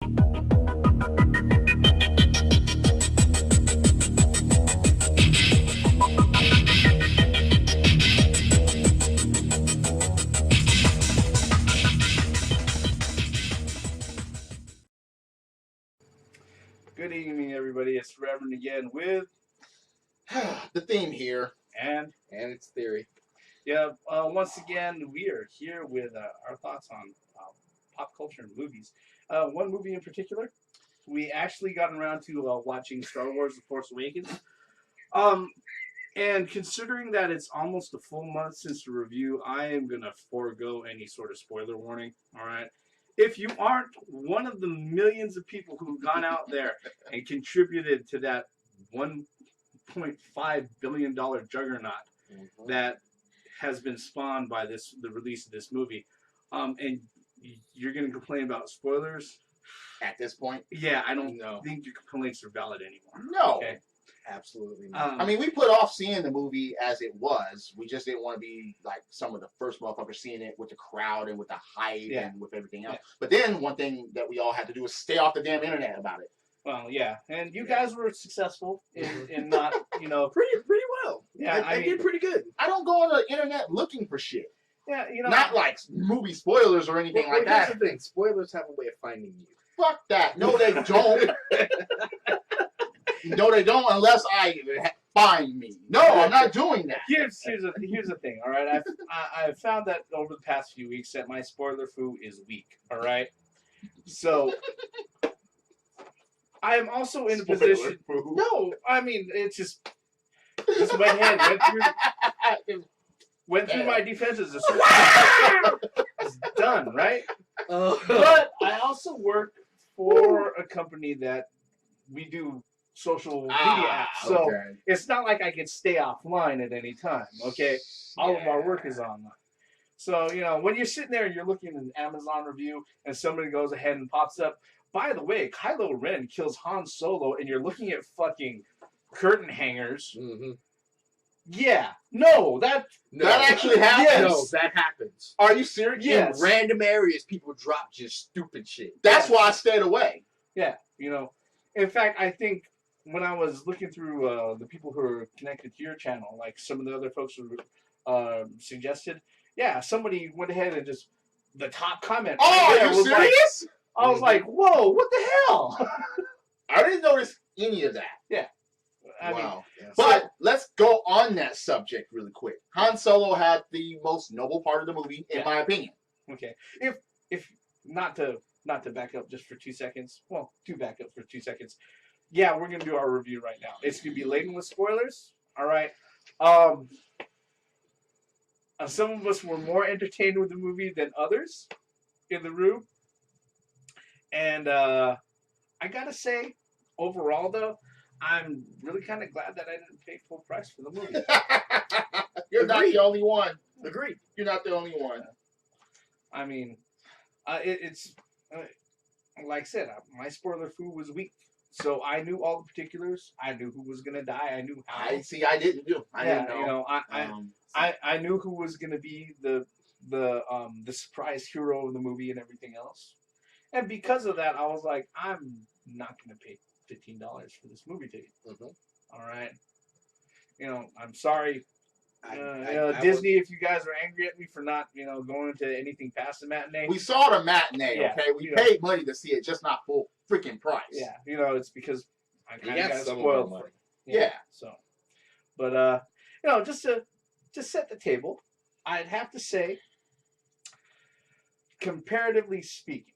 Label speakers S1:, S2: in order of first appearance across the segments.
S1: Good evening, everybody. It's Reverend again with
S2: the theme here
S1: and
S3: its theory.
S1: Yeah. Once again, we are here with our thoughts on pop culture and movies. One movie in particular, we actually got around to watching Star Wars: The Force Awakens. And considering that it's almost a full month since the review, I am gonna forego any sort of spoiler warning. All right. If you aren't one of the millions of people who've gone out there and contributed to that $1.5 billion juggernaut that has been spawned by the release of this movie, and you're going to complain about spoilers
S2: at this point,
S1: yeah, I don't think your complaints are valid anymore.
S2: No.
S1: Okay?
S3: Absolutely not.
S2: I mean, we put off seeing the movie as it was. We just didn't want to be like some of the first motherfuckers seeing it with the crowd and with the hype and with everything else. Yeah. But then one thing that we all had to do was stay off the damn internet about it.
S1: Well, yeah, and you guys were successful in not,
S3: pretty well.
S1: Yeah,
S3: I did pretty good.
S2: I don't go on the internet looking for shit.
S1: Yeah,
S2: not like movie spoilers or anything like that.
S3: Here's the thing: spoilers have a way of finding you.
S2: Fuck that. No, they don't. No, they don't unless I find me. No, I'm not doing that.
S1: Here's the thing, all right? I've found that over the past few weeks that my spoiler foo is weak, all right? So, I am also in a position... No, I mean, it's just went ahead, went through my defenses. It's done, right? But I also work for a company that we do social media apps, so it's not like I can stay offline at any time. Okay, all of our work is online. So when you're sitting there and you're looking at an Amazon review and somebody goes ahead and pops up, by the way, Kylo Ren kills Han Solo, and you're looking at fucking curtain hangers. Yeah, that
S2: actually happens.
S3: Yes. No, that happens.
S2: Are you serious?
S3: Yes. In random areas, people drop just stupid shit.
S2: That's why I stayed away.
S1: Yeah, in fact, I think when I was looking through the people who are connected to your channel, like some of the other folks who suggested, somebody went ahead and just the top comment.
S2: Oh, are you serious?
S1: I was like, whoa, what the hell?
S2: I didn't notice any of that.
S1: Yeah.
S2: Wow. But let's go on that subject really quick. Han Solo had the most noble part of the movie, in my opinion.
S1: Okay. If not to back up just for 2 seconds. Well, to back up for 2 seconds. Yeah, we're gonna do our review right now. It's gonna be laden with spoilers. All right. Some of us were more entertained with the movie than others in the room, and I gotta say, overall though, I'm really kind of glad that I didn't pay full price for the movie.
S2: You're not the only one.
S3: Agreed.
S2: You're not the only one.
S1: I mean, it's like I said, my spoiler foo was weak. So I knew all the particulars. I knew who was gonna die. I knew how.
S2: I didn't know.
S1: I knew who was gonna be the surprise hero of the movie and everything else. And because of that, I was like, I'm not gonna pay $15 for this movie ticket. All right. I'm sorry. Disney, if you guys are angry at me for not, going to anything past the matinee.
S2: We saw the matinee, okay? We paid money to see it, just not full freaking price.
S1: Yeah, it's because I kind of got spoiled for it.
S2: Yeah.
S1: So, but just to set the table, I'd have to say, comparatively speaking,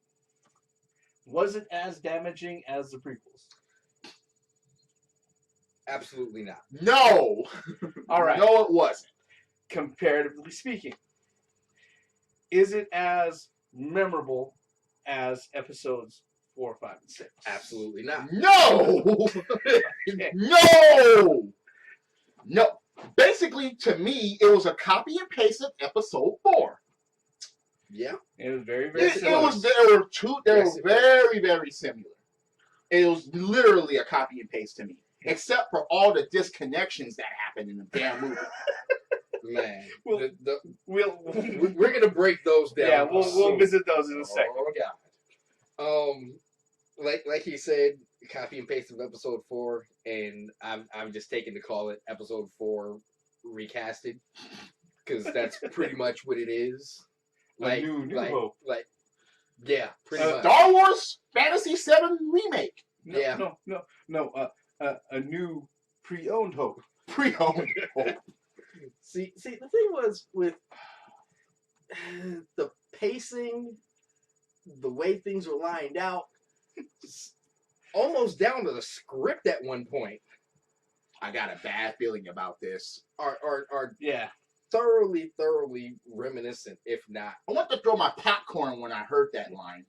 S1: was it as damaging as the prequels?
S3: Absolutely not.
S2: No.
S1: All right.
S2: No, it wasn't.
S1: Comparatively speaking, is it as memorable as episodes 4, 5, and 6?
S3: Absolutely not.
S2: No. No. Basically, to me, it was a copy and paste of episode 4.
S3: Yeah.
S1: It was very, very similar.
S2: They were very, very similar. It was literally a copy and paste to me. Except for all the disconnections that happened in the damn movie.
S3: Man, we're gonna break those down.
S1: Yeah, we'll visit those in a second.
S3: Oh God. like he said, copy and paste of episode 4, and I'm just taking to call it episode 4 recasted, because that's pretty much what it is.
S1: Like new hope.
S3: Like yeah, pretty much.
S2: Star Wars Fantasy 7 remake.
S1: No. A new pre-owned hope.
S2: Pre-owned hope.
S4: See, the thing was with the pacing, the way things were lined out,
S3: Almost down to the script at one point.
S2: I got a bad feeling about this.
S3: Are
S1: Yeah.
S3: thoroughly reminiscent, if not
S2: I want to throw my popcorn when I heard that line.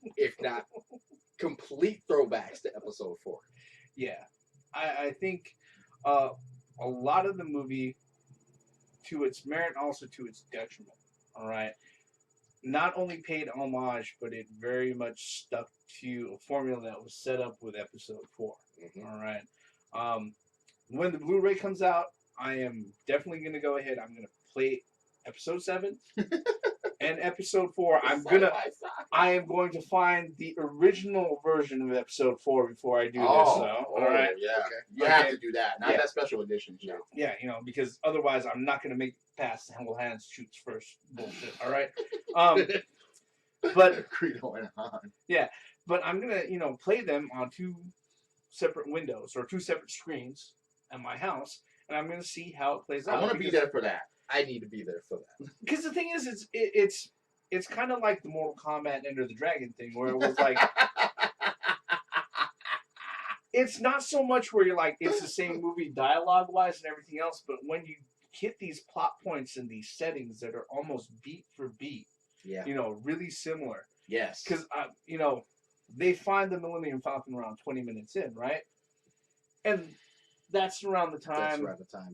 S3: complete throwbacks to episode 4.
S1: Yeah. I think a lot of the movie, to its merit, also to its detriment, all right, not only paid homage, but it very much stuck to a formula that was set up with episode 4.
S3: Mm-hmm.
S1: All right. When the Blu-ray comes out, I am definitely going to go ahead. I'm going to play episode 7 and episode 4. I am going to find the original version of episode 4 before I do this. So, all right.
S2: Yeah.
S3: Okay.
S2: You have to do that. Not
S1: Yeah.
S2: that special edition show.
S1: Yeah, because otherwise I'm not going to make it past the Humble Hands shoots first bullshit. All right. But
S2: Credo and Han.
S1: but I'm gonna play them on 2 separate windows or 2 separate screens at my house, and I'm gonna see how it plays out.
S2: I want to be there for that.
S3: I need to be there for that.
S1: Because the thing is, it's kind of like the Mortal Kombat Enter the Dragon thing, where it was like it's not so much where you're like it's the same movie dialogue wise and everything else, but when you hit these plot points and these settings that are almost beat for beat,
S3: Yeah.
S1: really similar.
S2: Yes.
S1: Because they find the Millennium Falcon around 20 minutes in, right? And that's around the time.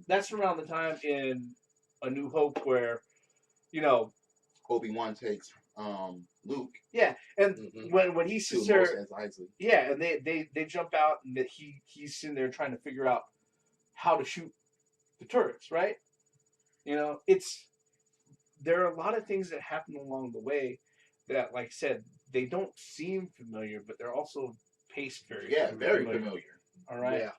S1: That's around the time in A New Hope where,
S2: Obi-Wan takes Luke.
S1: yeah, and
S3: Mhm.
S1: when he
S2: To
S1: sits
S2: Mos
S1: there,
S2: Eisley.
S1: yeah, and they jump out and that he's sitting there trying to figure out how to shoot the turrets, right? There are a lot of things that happen along the way that, like I said, they don't seem familiar, but they're also paced very
S2: Very familiar.
S1: All right.
S3: Yeah.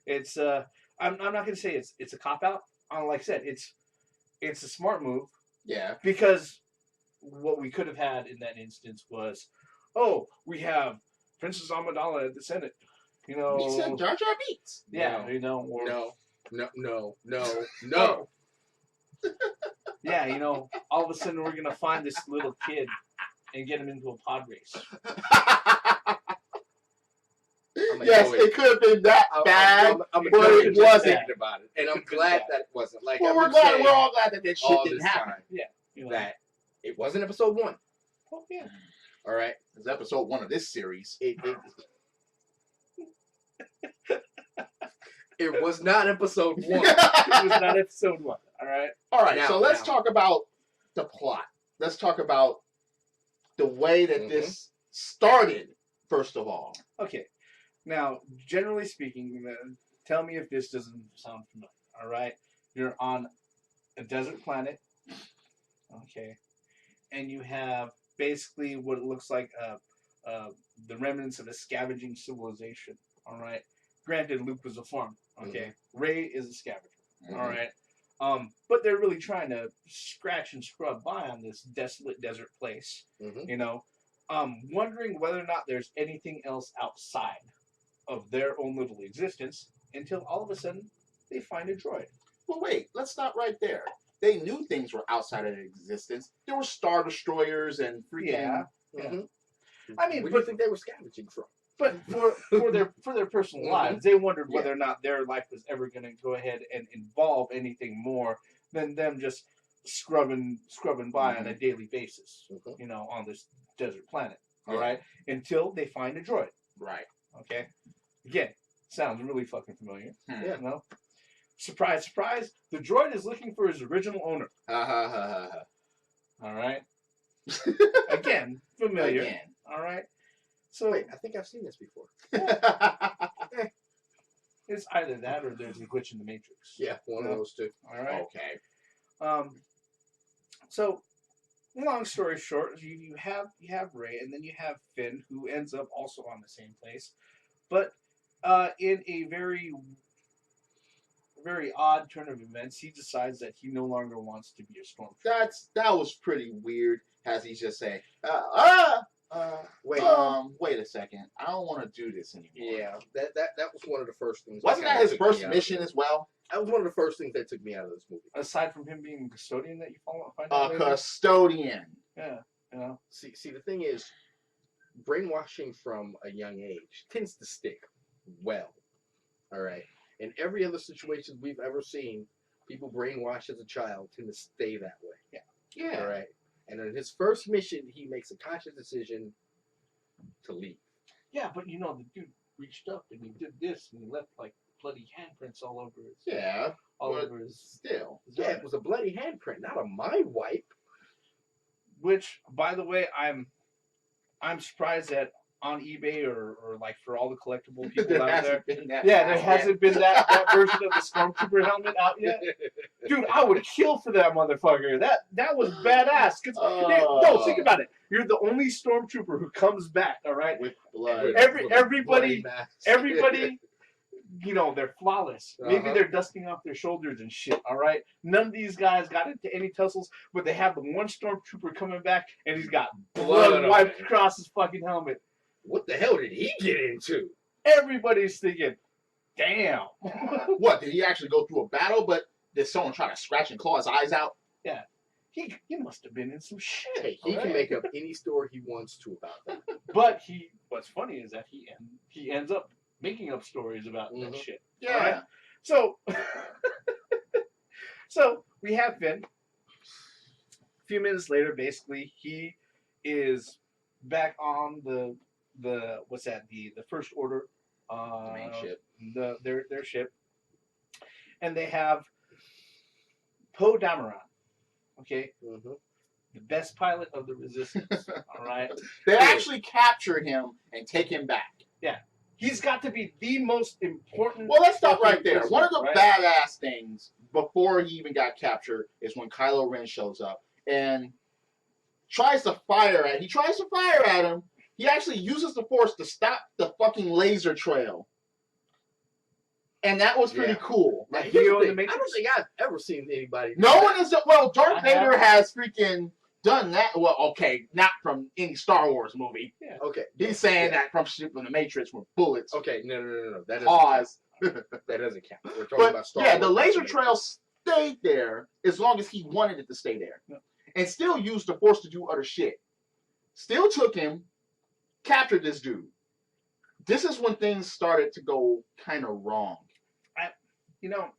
S1: It's I'm not gonna say it's a cop out. Like I said, it's a smart move
S2: Yeah.
S1: because what we could have had in that instance was, we have Princess Amidala at the Senate.
S2: He said Jar Jar Binks.
S1: Yeah,
S3: No.
S1: or
S3: No.
S1: yeah, all of a sudden we're gonna find this little kid and get him into a pod race.
S2: Yes, it could have been that bad,
S3: I'm
S2: but it wasn't.
S3: thinking about it, and I'm glad that it wasn't. Like
S2: Well,
S3: I've been saying
S2: we're all glad that that shit
S3: all
S2: didn't
S3: this
S2: happen.
S3: time, that it wasn't episode 1.
S1: Oh yeah.
S3: All right,
S2: It's episode 1 of this series.
S3: it was not episode 1.
S1: It was not episode 1. All right.
S2: All right,
S3: Now-
S2: so let's
S3: now.
S2: talk about the plot. Let's talk about the way that this started, first of all.
S1: Okay. Now, generally speaking, tell me if this doesn't sound familiar. All right. You're on a desert planet. Okay. And you have basically what it looks like the remnants of a scavenging civilization. All right. Granted, Luke was a farmer. Okay. Rey is a scavenger. All right. But they're really trying to scratch and scrub by on this desolate desert place. Wondering whether or not there's anything else outside of their own little existence until all of a sudden they find a droid.
S2: Well, wait, let's stop right there. They knew things were outside of their existence. There were Star Destroyers and freaking...
S1: Yeah. I mean,
S3: where do you think they were scavenging from?
S1: But for their personal lives, they wondered whether or not their life was ever going to go ahead and involve anything more than them just scrubbing by on a daily basis, on this desert planet. All right, until they find a droid.
S2: Right.
S1: Okay. Again, sounds really fucking familiar.
S3: Yeah.
S1: Surprise, surprise! The droid is looking for his original owner. All right. Again, familiar.
S2: Again.
S1: All right. So
S3: Wait, I think I've seen this before.
S1: it's either that or there's a glitch in the Matrix.
S3: Yeah, one of those two.
S1: All right.
S2: Okay.
S1: So long story short, you have Rey, and then you have Finn, who ends up also on the same place, but in a very odd turn of events, he decides that he no longer wants to be a stormtrooper.
S2: That was pretty weird. Has he just say, wait a second, I don't want to do this anymore.
S3: Yeah, that was one of the first things.
S2: Wasn't that his first mission as well?
S3: That was one of the first things that took me out of this movie.
S1: Aside from him being a custodian that you find out later?
S2: Custodian.
S1: Yeah, you know.
S3: See, the thing is, brainwashing from a young age tends to stick well. All right. In every other situation we've ever seen, people brainwashed as a child tend to stay that way.
S2: Yeah.
S3: All right. And in his first mission, he makes a conscious decision to leave.
S1: Yeah, but you know, the dude reached up and he did this and he left like bloody handprints all over his.
S2: Yeah.
S1: All over his.
S2: Still.
S3: Yeah, it was a bloody handprint, not a mind wipe.
S1: Which, by the way, I'm surprised that on eBay or like for all the collectible people out there. There hasn't been that version of the Stormtrooper helmet out yet. Dude, I would kill for that motherfucker. That was badass. No, think about it. You're the only Stormtrooper who comes back, all right?
S2: With blood.
S1: Everybody, you know, they're flawless. Maybe they're dusting off their shoulders and shit, all right? None of these guys got into any tussles, but they have the one Stormtrooper coming back, and he's got blood wiped across his fucking helmet.
S3: What the hell did he get into?
S1: Everybody's thinking, damn.
S2: What, did he actually go through a battle, but did someone try to scratch and claw his eyes out?
S1: Yeah. He must have been in some shit.
S3: Hey, he can make up any story he wants to about that.
S1: But what's funny is that he ends up making up stories about that shit.
S2: Yeah.
S1: Right? So, so we have Finn. A few minutes later, basically, he is back on the what's that? The First Order.
S2: The main ship.
S1: Their ship. And they have Poe Dameron. Okay?
S3: Mm-hmm.
S1: The best pilot of the Resistance. All right?
S2: They actually capture him and take him back.
S1: Yeah. He's got to be the most important.
S2: Well, let's stop right there.
S1: prisoner,
S2: One of the
S1: right?
S2: badass things before he even got captured is when Kylo Ren shows up and tries to fire at him. He actually uses the Force to stop the fucking laser trail. And that was pretty cool.
S3: Now,
S1: Like
S3: here's
S1: Neo
S3: the
S1: in the
S3: thing. I don't
S1: Matrix?
S3: think I've ever seen anybody.
S2: No one is... Well, Darth
S1: I
S2: Vader
S1: have.
S2: has freaking done that. Well, okay, not from any Star Wars movie.
S1: Yeah.
S3: Okay.
S2: He's saying that from the Matrix with bullets.
S3: Okay. No. That doesn't
S2: Pause.
S3: count. That doesn't count. We're talking
S2: But
S3: about Star
S2: yeah,
S3: Wars.
S2: the laser trail stayed there as long as he wanted it to stay there.
S1: Yeah.
S2: And still used the Force to do other shit. Still took him, captured this dude. This is when things started to go kind of wrong.
S1: You know,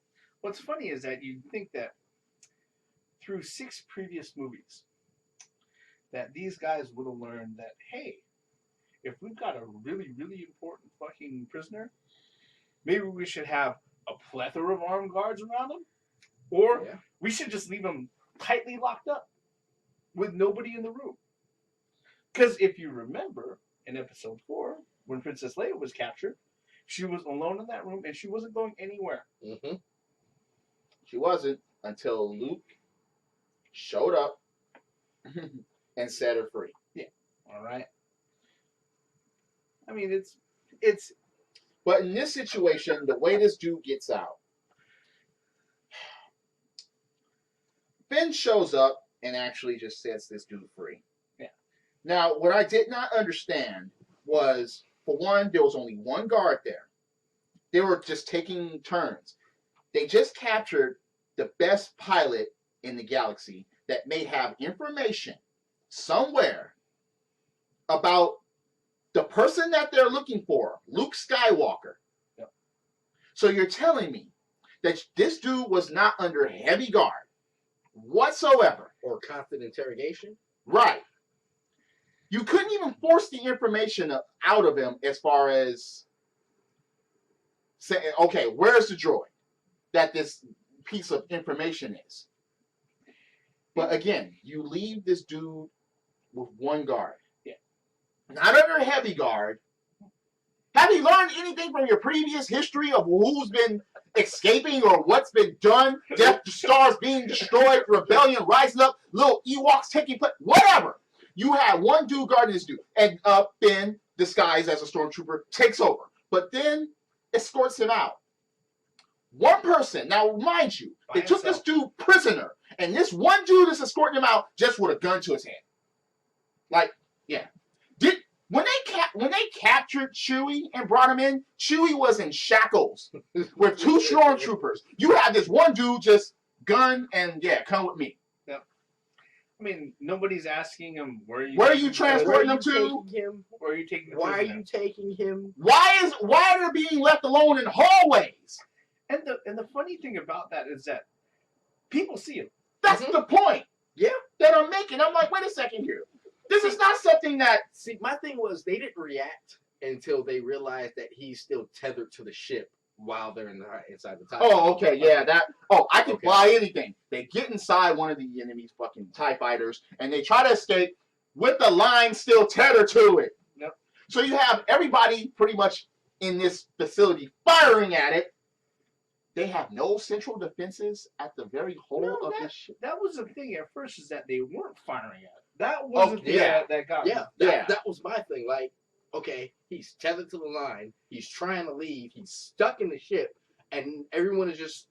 S1: what's funny is that you'd think that through 6 previous movies, that these guys would have learned that, hey, if we've got a really, really important fucking prisoner, maybe we should have a plethora of armed guards around him, or we should just leave him tightly locked up with nobody in the room. Because if you remember, in Episode 4, when Princess Leia was captured, she was alone in that room and she wasn't going anywhere.
S3: Mm-hmm.
S2: She wasn't until Luke showed up and set her free.
S1: Yeah. All right. I mean, it's.
S2: But in this situation, the way this dude gets out, Finn shows up and actually just sets this dude free.
S1: Yeah.
S2: Now, what I did not understand was, for one, there was only one guard there. They were just taking turns. They just captured the best pilot in the galaxy that may have information somewhere about the person that they're looking for, Luke Skywalker.
S1: Yep.
S2: So you're telling me that this dude was not under heavy guard whatsoever.
S3: Or constant interrogation.
S2: Right. You couldn't even force the information out of him as far as saying, okay, where's the droid that this piece of information is? But again, you leave this dude with one guard.
S1: Yeah.
S2: Not under heavy guard. Have you learned anything from your previous history of who's been escaping or what's been done? Death Stars being destroyed, rebellion rising up, little Ewoks taking place, whatever. You had one dude guarding this dude, and Ben, disguised as a stormtrooper, takes over, but then escorts him out. One person, now mind you, they took this dude prisoner, and this one dude is escorting him out just with a gun to his head. Like, yeah. When they captured Chewie and brought him in, Chewie was in shackles with two stormtroopers. You have this one dude just gun and come with me.
S1: Yeah. I mean, nobody's asking him where
S2: are you transporting him to?
S1: Where are you taking him?
S3: Why are you taking him?
S2: Why are they being left alone in hallways?
S1: And the funny thing about that is that people see him.
S2: That's the point.
S3: Yeah.
S2: That I'm making. I'm like, wait a second here. This is not something that...
S3: See, my thing was they didn't react until they realized that he's still tethered to the ship while they're inside the TIE.
S2: Oh, okay, yeah, that... Oh, I can fly anything. They get inside one of the enemy's fucking TIE fighters, and they try to escape with the line still tethered to it.
S1: Yep.
S2: So you have everybody pretty much in this facility firing at it. They have no central defenses at the very whole of this ship.
S1: That was the thing at first, is that they weren't firing at it. That was the thing that got me.
S3: That was my thing. Like, okay, he's tethered to the line. He's trying to leave. He's stuck in the ship, and everyone is just,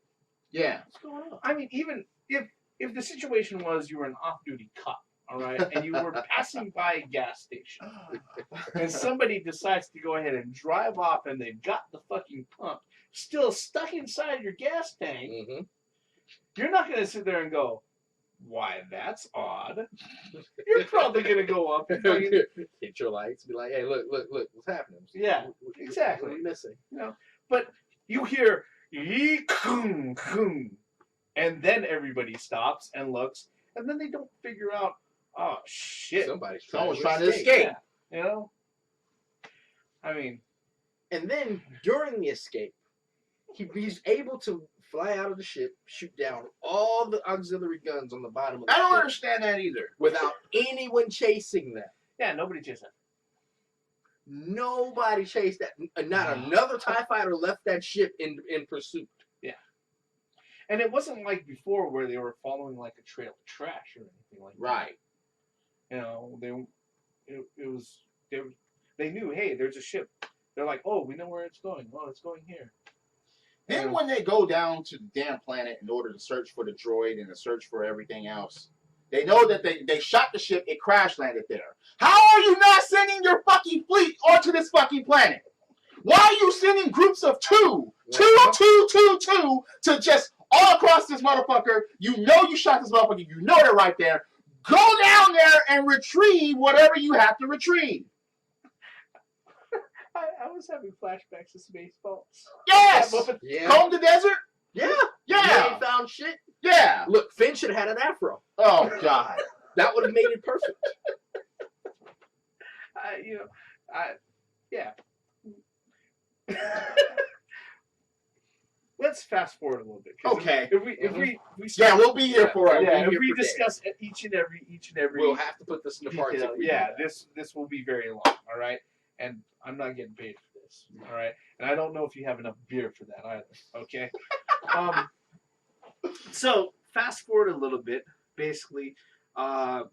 S3: what's going on?
S1: I mean, even if the situation was you were an off-duty cop, all right, and you were passing by a gas station, and somebody decides to go ahead and drive off, and they've got the fucking pump still stuck inside your gas tank, you're not going to sit there and go, why, that's odd. You're probably going to go up and
S3: hit your lights, be like, hey, look, what's happening?
S1: Yeah, exactly.
S3: What are you missing?
S1: You know, but you hear, and then everybody stops and looks, and then they don't figure out, oh, shit.
S3: Someone's
S2: trying to escape.
S1: Yeah, you know? I mean.
S3: And then, during the escape, he's able to fly out of the ship, shoot down all the auxiliary guns on the bottom of the ship.
S2: I don't understand that either.
S3: Without anyone chasing them.
S1: Yeah, nobody chased that.
S3: Nobody chased that. Not another TIE fighter left that ship in pursuit.
S1: Yeah. And it wasn't like before where they were following like a trail of trash or anything like that.
S2: Right.
S1: You know, they knew, hey, there's a ship. They're like, oh, we know where it's going. Oh, it's going here.
S2: Then when they go down to the damn planet in order to search for the droid and to search for everything else, they know that they shot the ship, it crash landed there. How are you not sending your fucking fleet onto this fucking planet? Why are you sending groups of two to just all across this motherfucker? You know you shot this motherfucker. You know they're right there. Go down there and retrieve whatever you have to retrieve.
S1: I was having flashbacks to Spaceballs.
S2: Yes!
S3: Yeah.
S2: Comb the desert?
S3: Yeah.
S2: Yeah.
S3: You ain't found shit.
S2: Yeah.
S3: Look, Finn should have had an afro.
S2: Oh, God.
S3: That would have made it perfect.
S1: Yeah. Let's fast forward a little bit.
S2: Okay.
S1: If we start,
S2: we'll be here for it.
S1: Yeah, if we discuss each and every,
S3: we'll have to put this in the parts.
S1: This will be very long. All right, and I'm not getting paid for this. All right, and I don't know if you have enough beer for that either. Okay. So fast forward a little bit. Basically, Finn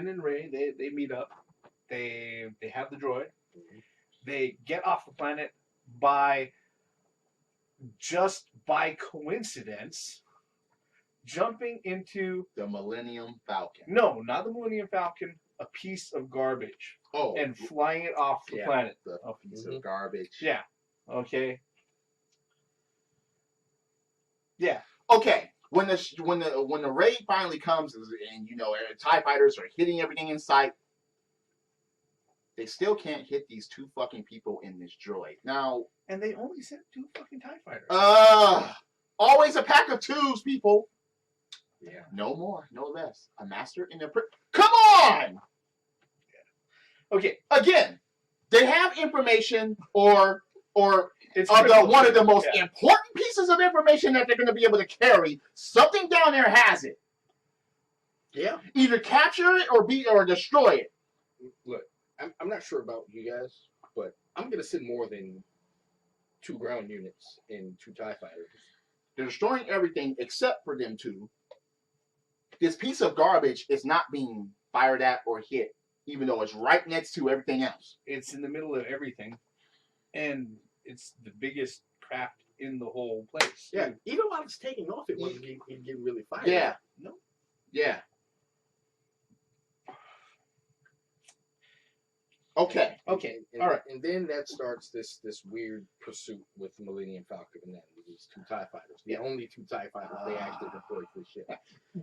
S1: and Rey they meet up. They have the droid. They get off the planet by coincidence, jumping into
S2: the Millennium Falcon.
S1: No, not the Millennium Falcon. A piece of garbage.
S2: Oh,
S1: and flying it off the planet.
S2: A piece of garbage.
S1: Yeah. Okay. Yeah.
S2: Okay. When the raid finally comes and TIE fighters are hitting everything in sight, they still can't hit these two fucking people in this droid. Now,
S1: and they only sent 2 fucking TIE fighters.
S2: Always a pack of 2s, people.
S3: Yeah.
S2: No more, no less. A master and a Come on!
S1: Yeah. Okay.
S2: Again, they have information or
S1: it's
S2: one of the most important pieces of information that they're going to be able to carry. Something down there has it.
S3: Yeah.
S2: Either capture it or destroy it.
S3: Look, I'm not sure about you guys, but I'm gonna send more than 2 ground units and 2 TIE fighters.
S2: They're destroying everything except for them 2. This piece of garbage is not being fired at or hit, even though it's right next to everything else.
S1: It's in the middle of everything, and it's the biggest craft in the whole place.
S3: Yeah, even while it's taking off, it wasn't getting really fired.
S2: Yeah.
S1: No.
S2: Yeah. Okay.
S1: Okay.
S3: And,
S1: All right.
S3: And then that starts this weird pursuit with the Millennium Falcon and these 2 TIE fighters. The only 2 TIE fighters they actually deployed for the ship.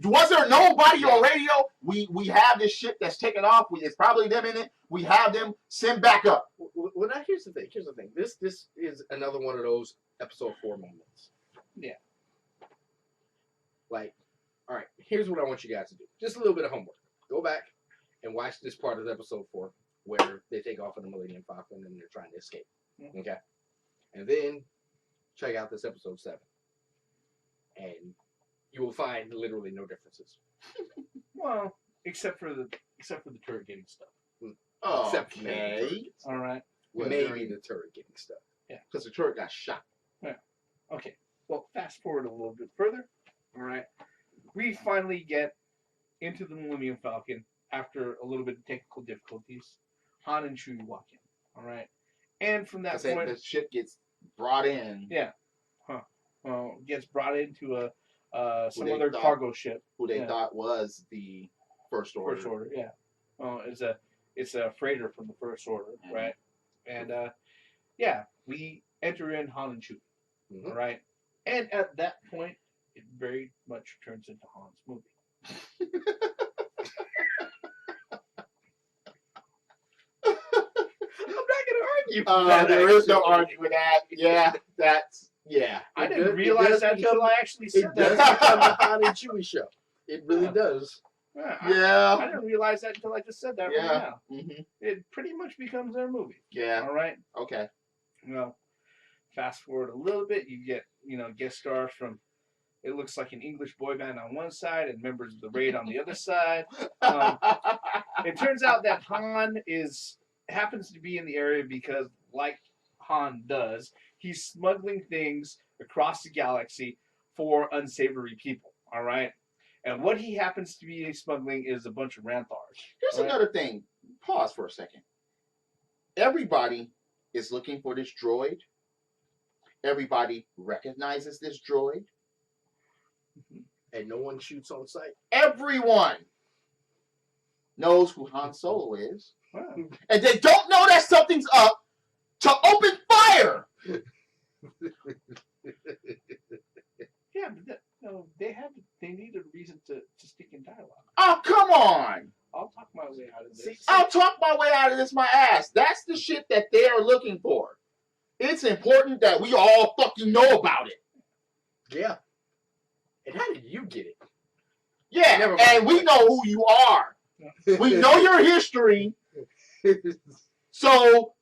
S2: Was there nobody on radio? We have this ship that's taken off. It's probably them in it. We have them send back up.
S3: Well, now here's the thing. This is another one of those episode 4 moments.
S1: Yeah.
S3: Like, all right, here's what I want you guys to do. Just a little bit of homework. Go back and watch this part of episode 4 where they take off on the Millennium Falcon and they're trying to escape.
S1: Mm-hmm.
S3: Okay? And then check out this episode 7. And you will find literally no differences.
S1: Well, except for the turret getting stuff.
S3: Except for maybe the turret
S2: Okay.
S3: getting stuff.
S1: All right.
S3: Maybe the turret getting stuff.
S2: Because the turret got shot.
S1: Okay. Well, fast forward a little bit further. All right. We finally get into the Millennium Falcon after a little bit of technical difficulties. Han and Chewie walk in. All right. And from that point,
S2: the ship gets brought in.
S1: Yeah. Gets brought into some
S2: they
S1: other
S2: thought-
S1: cargo ship.
S2: Who they thought was the First Order.
S1: First Order, yeah. It's a freighter from the First Order,
S2: Mhm.
S1: right? And we enter in Han and Chewie,
S3: Mhm.
S1: all right? And at that point, it very much turns into Han's movie.
S3: I'm not gonna argue.
S2: There is no arguing with that. Yeah,
S1: I
S3: It
S1: didn't
S3: does-
S1: realize
S3: it does
S1: that
S3: become-
S1: until I actually
S3: It
S1: said
S3: does
S1: that.
S3: become the Han and Chewie show. It really does.
S1: Yeah,
S2: Yeah.
S1: I didn't realize that until I just said that
S2: Yeah.
S1: right now.
S2: Mm-hmm.
S1: It pretty much becomes their movie.
S2: Yeah.
S1: All right?
S2: Okay.
S1: Well, fast forward a little bit, you get, guest stars from, it looks like an English boy band on one side and members of the Raid on the other side. It turns out that Han happens to be in the area because, like Han does, he's smuggling things across the galaxy for unsavory people, all right? And what he happens to be smuggling is a bunch of Ranthars.
S2: Here's
S1: right?
S2: another thing. Pause for a second. Everybody is looking for this droid. Everybody recognizes this droid.
S3: And no one shoots on sight.
S2: Everyone knows who Han Solo is.
S1: Wow.
S2: And they don't know that something's up to open fire.
S1: Yeah, but they need a reason to stick in dialogue.
S2: Oh, come on.
S1: I'll talk my way out of this.
S2: I'll talk my way out of this my ass. That's the shit that they're looking for. It's important that we all fucking know about it.
S3: Yeah. And how did you get it?
S2: Yeah,
S3: Never mind.
S2: and we know who you are. We know your history. So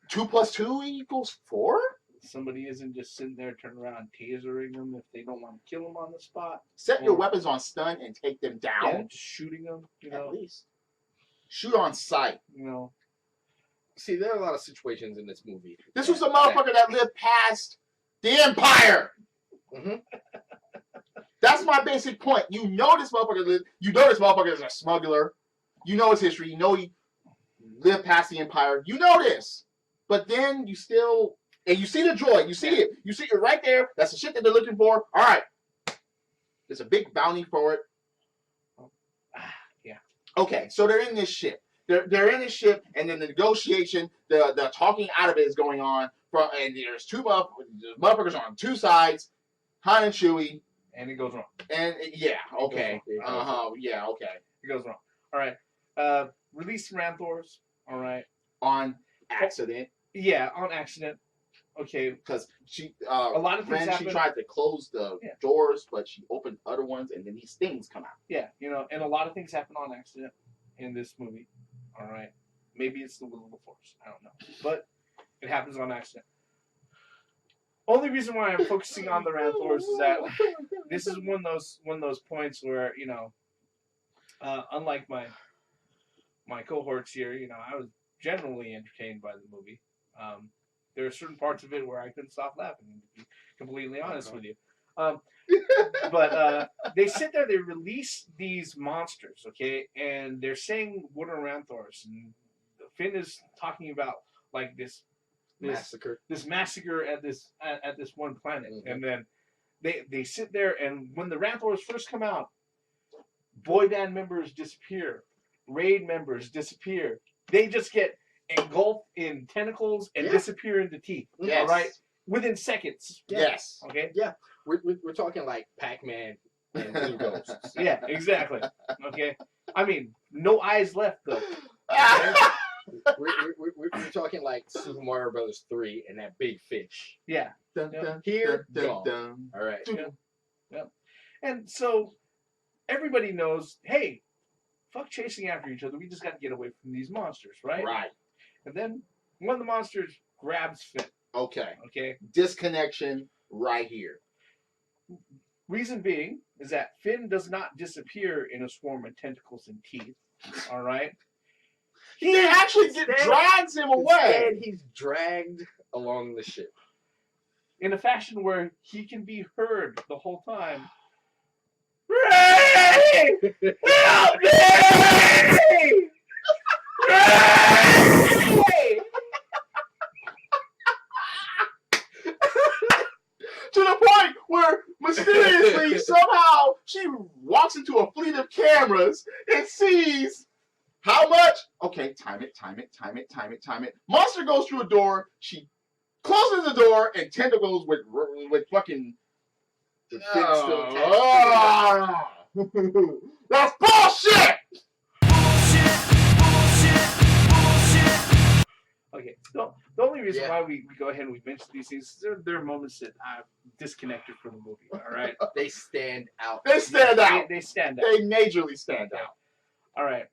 S2: 2 + 2 = 4?
S1: Somebody isn't just sitting there turning around tasering them if they don't want to kill them on the spot.
S2: Set your weapons on stun and take them down.
S1: Yeah, just shooting them,
S2: At least. Shoot on sight.
S3: See, there are a lot of situations in this movie.
S2: This was a motherfucker that lived past the Empire.
S3: Mm-hmm.
S2: That's my basic point. You know this motherfucker is a smuggler. You know his history. You know he lived past the Empire. You know this. But then you still... And you see the droid. You see it. You see it right there. That's the shit that they're looking for. All right. There's a big bounty for it.
S1: Yeah.
S2: Okay, so they're in this ship. They're in this ship, and then the negotiation, the talking out of it is going on. And there's two motherfuckers on 2 sides, Han and Chewie.
S1: And it goes wrong.
S2: And yeah, okay.
S1: It goes wrong. All right. Release Ranthors. All right.
S2: On accident.
S1: Yeah, on accident. Okay.
S2: Because she,
S1: a lot of things
S2: she
S1: happen.
S2: tried to close the doors, but she opened other ones, and then these things come out.
S1: Yeah, and a lot of things happen on accident in this movie. All right. Maybe it's the will of the Force. I don't know. But it happens on accident. Only reason why I'm focusing on the Ranthors is that this is one of those points where, unlike my cohorts here, generally entertained by the movie. There are certain parts of it where I couldn't stop laughing, to be completely honest with you. But they sit there, they release these monsters, okay, and they're saying what are Ranthors, and Finn is talking about like this massacre at this one planet, and then they sit there, and when the Ranthors first come out, boy band members disappear, raid members disappear, they just get engulfed in tentacles and disappear into teeth.
S2: Yes.
S1: All right, within seconds.
S2: Yes.
S1: Okay.
S3: Yeah. We're talking like Pac-Man and Blue Ghosts.
S1: Yeah, exactly. Okay. I mean, no eyes left though. Okay?
S3: We're talking like Super Mario Brothers 3 and that big fish.
S1: Yeah.
S2: Dun, dun,
S3: Here,
S2: dun,
S3: gone.
S2: dun.
S3: All right.
S1: Yeah. And so everybody knows, hey, fuck chasing after each other. We just got to get away from these monsters, right?
S2: Right.
S1: And then one of the monsters grabs Finn.
S2: Okay.
S1: Okay.
S2: Disconnection right here.
S1: Reason being is that Finn does not disappear in a swarm of tentacles and teeth. All right.
S2: He actually drags him away.
S3: And he's dragged along the ship.
S1: In a fashion where he can be heard the whole time. Ray! Help me! Ray!
S2: To the point where mysteriously somehow she walks into a fleet of cameras and sees how much. Okay, time it. Monster goes through a door. She closes the door, and tentacles with fucking. That's bullshit.
S1: Okay, the only reason why we go ahead and we mention these things, there are moments that I'm disconnected from the movie, all right?
S3: They stand out.
S2: They stand out.
S1: They stand out.
S2: They majorly stand out.
S1: All right.